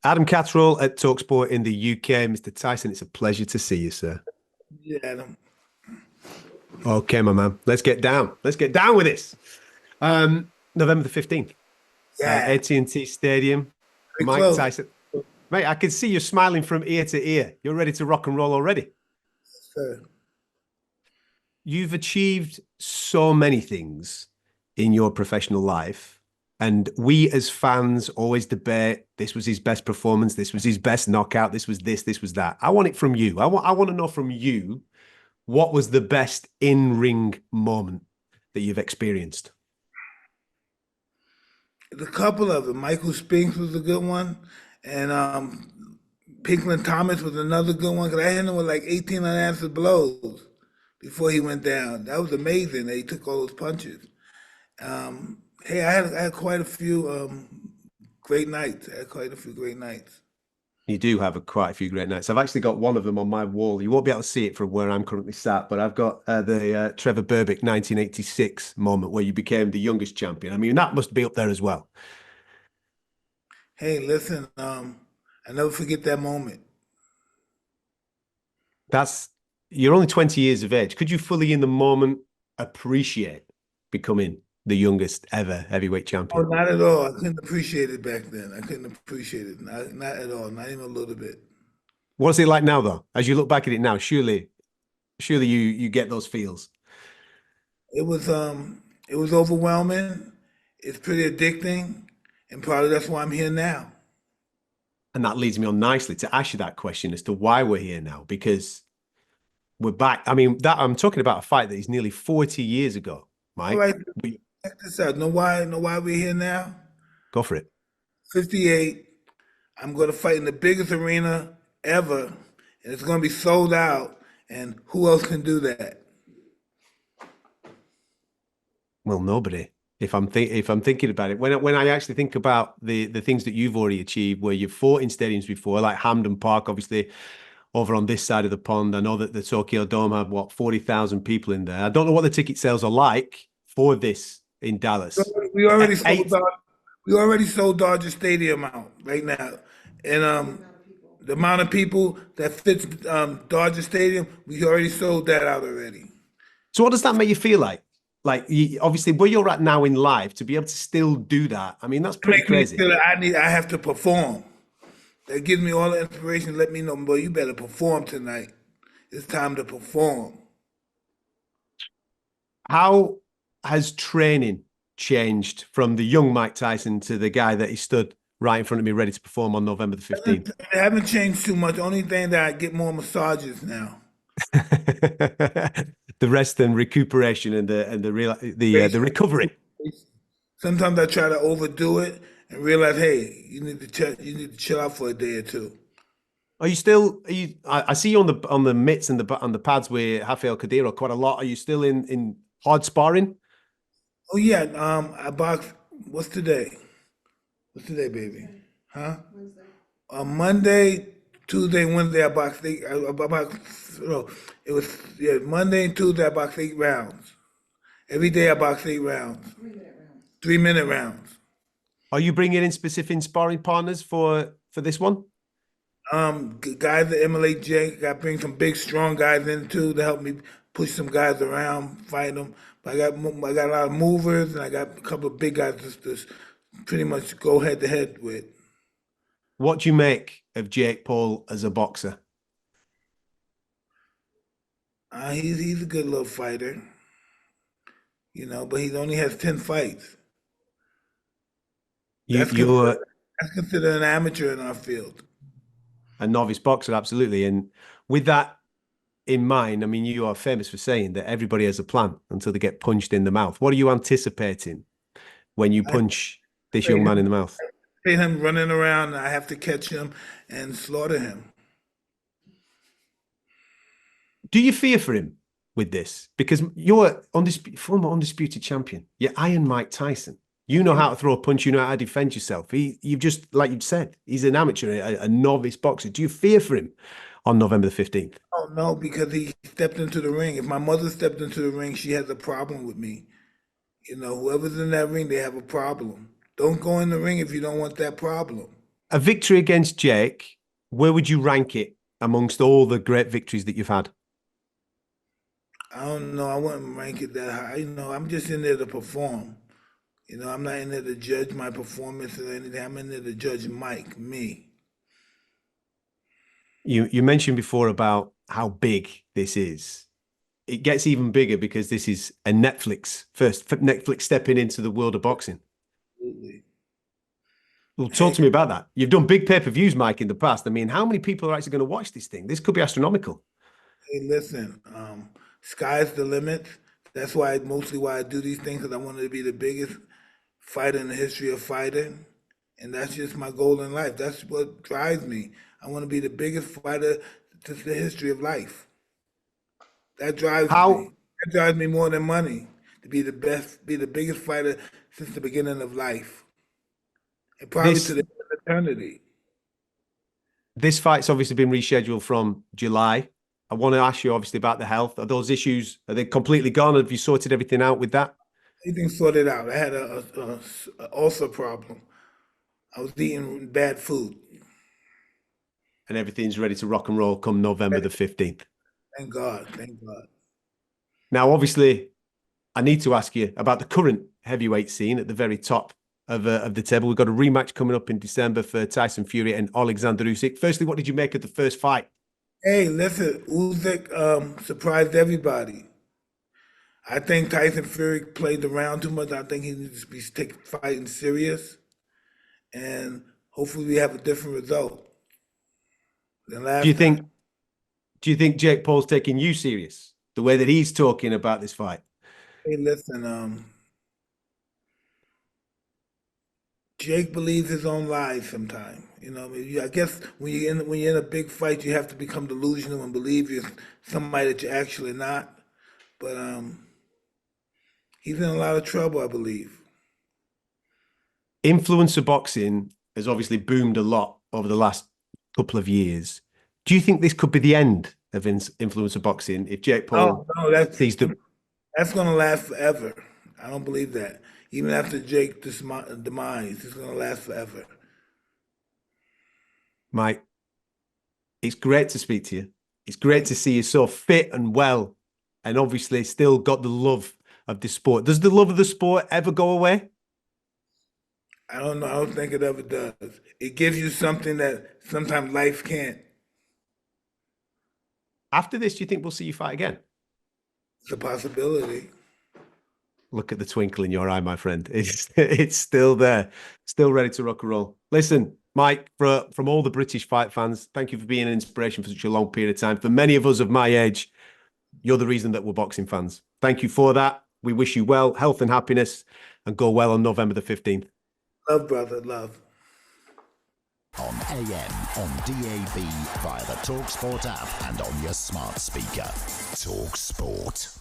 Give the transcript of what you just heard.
Adam Catterall at talkSPORT in the UK. Mr. Tyson, it's a pleasure to see you, sir. Yeah, Adam. Okay, my man. Let's get down. Let's get down with this. November the 15th, Yeah, AT&T Stadium. very Mike close. Tyson. Mate, I can see you smiling from ear to ear. You're ready to rock and roll already. Sir. You've achieved so many things in your professional life. And we as fans always debate, this was his best performance, this was his best knockout, this was this, this was that. I want it from you. I want to know from you, what was the best in-ring moment that you've experienced? There's a couple of them. Michael Spinks was a good one, and Pinklin Thomas was another good one because I hit him with like 18 unanswered blows before he went down. That was amazing that he took all those punches. Hey, I had quite a few great nights. I had quite a few great nights. You do have quite a few great nights. I've actually got one of them on my wall. You won't be able to see it from where I'm currently sat, but I've got the Trevor Berbick 1986 moment where you became the youngest champion. I mean, that must be up there as well. Hey, listen, I never forget that moment. That's You're only 20 years of age. Could you fully in the moment appreciate becoming the youngest ever heavyweight Oh, champion? not at all. I couldn't appreciate it back then. I couldn't appreciate it. Not at all. Not even a little bit. What's it like now though? As you look back at it now, surely you get those feels. It was overwhelming. It's pretty addicting, and probably that's why I'm here now. And that leads me on nicely to ask you that question as to why we're here now, because we're back. I mean, that I'm talking about a fight that is nearly 40 years ago, All Mike. right, check this out. Know why we're here now? Go for it. 58. I'm going to fight in the biggest arena ever, and it's going to be sold out. And who else can do that? Well, nobody. If I'm thinking about it, when I actually think about the things that you've already achieved, where you've fought in stadiums before, like Hampden Park, obviously over on this side of the pond. I know that the Tokyo Dome had what 40,000 people in there. I don't know what the ticket sales are like for this in Dallas. We already sold Eight. out. We already sold Dodger Stadium out right now, and the amount of people that fits Dodger Stadium, we already sold that out already. So what does that make you feel like? Obviously where you're at now in life to be able to still do that. I mean, that's It pretty makes me crazy. feel that I have to perform. That gives me all the inspiration. Let me know, boy, you better perform tonight. It's time to perform. How has training changed from the young Mike Tyson to the guy that he stood right in front of me ready to perform on November the 15th? I haven't changed too much. Only thing that I get more massages now. The rest and recuperation and the recovery. Sometimes I try to overdo it and realize, hey, you need to chill out for a day or two. Are you still? Are you? I see you on the mitts and the pads with Rafael Cadero quite a lot. Are you still in hard sparring? Oh yeah, I box. What's today? What's today, baby? Huh? On Monday, Tuesday, Wednesday, I boxed eight. I boxed. No, it was yeah. Monday and Tuesday, I boxed 8 rounds. Every day, I boxed 8 rounds. 3 minute rounds. Are you bringing in specific sparring partners for this one? Guys that emulate Jake. I bring some big, strong guys in too to help me push some guys around, fight them. But I got a lot of movers, and I got a couple of big guys to pretty much go head to head with. What do you make of Jake Paul as a boxer? He's a good little fighter, but he only has 10 fights. That's considered You're that's considered an amateur in our field. a novice boxer, absolutely. And with that in mind, I mean, you are famous for saying that everybody has a plan until they get punched in the mouth. What are you anticipating when you I punch this young play man in him, the mouth? play him running around, and I have to catch him and slaughter him. Do you fear for him with this? Because you're former undisputed champion. You're Iron Mike Tyson. You know how to throw a punch. You know how to defend yourself. You've just, like you've said, he's an amateur, a novice boxer. Do you fear for him on November the 15th? Oh no, because he stepped into the ring. If my mother stepped into the ring, she has a problem with me. Whoever's in that ring, they have a problem. Don't go in the ring if you don't want that problem. A victory against Jake, where would you rank it amongst all the great victories that you've had? I don't know. I wouldn't rank it that high. I'm just in there to perform. I'm not in there to judge my performance or anything. I'm in there to judge Mike, me. You mentioned before about how big this is. It gets even bigger because this is a Netflix stepping into the world of boxing. Absolutely. Well, talk Hey, to me about that. You've done big pay-per-views, Mike, in the past. I mean, how many people are actually going to watch this thing? This could be astronomical. hey, listen. Sky's the limit. That's mostly why I do these things, because I wanted to be the biggest fighter in the history of fighting, and that's just my goal in life. That's what drives me. I want to be the biggest fighter to the history of life. That drives How me. That drives me more than money. To be the best, be the biggest fighter since the beginning of life, and probably to this the end of eternity. this fight's obviously been rescheduled from July. I want to ask you obviously about the health. Are those issues, are they completely gone? Have you sorted everything out with that? Everything sorted out. I had a ulcer problem. I was eating bad food. And everything's ready to rock and roll come November the 15th. Thank God. Thank God. Now, obviously, I need to ask you about the current heavyweight scene at the very top of the table. We've got a rematch coming up in December for Tyson Fury and Alexander Usyk. Firstly, what did you make of the first fight? Hey, listen, Usyk surprised everybody. I think Tyson Fury played around too much. I think he needs to be fighting serious, and hopefully we have a different result than Do you last time. think do you think Jake Paul's taking you serious? The way that he's talking about this fight? Hey, listen, Jake believes his own lies sometimes. I guess when you're in a big fight, you have to become delusional and believe you're somebody that you're actually not. But he's in a lot of trouble, I believe. Influencer boxing has obviously boomed a lot over the last couple of years. Do you think this could be the end of influencer boxing if Jake Oh Paul no, that's sees the that's gonna last forever. I don't believe that. Even after Jake's demise, it's gonna last forever. Mike? It's great to speak to you. It's great Thank to you. see you so fit and well, and obviously still got the love of the sport. Does the love of the sport ever go away? I don't know. I don't think it ever does. It gives you something that sometimes life can't. After this, do you think we'll see you fight again? It's a possibility. Look at the twinkle in your eye, my friend. It's still there, still ready to rock and roll. Listen, Mike, from all the British fight fans, thank you for being an inspiration for such a long period of time. For many of us of my age, you're the reason that we're boxing fans. Thank you for that. We wish you well, health and happiness, and go well on November the 15th. Love, brother, love. On AM, on DAB, via the talkSPORT app, and on your smart speaker. talkSPORT.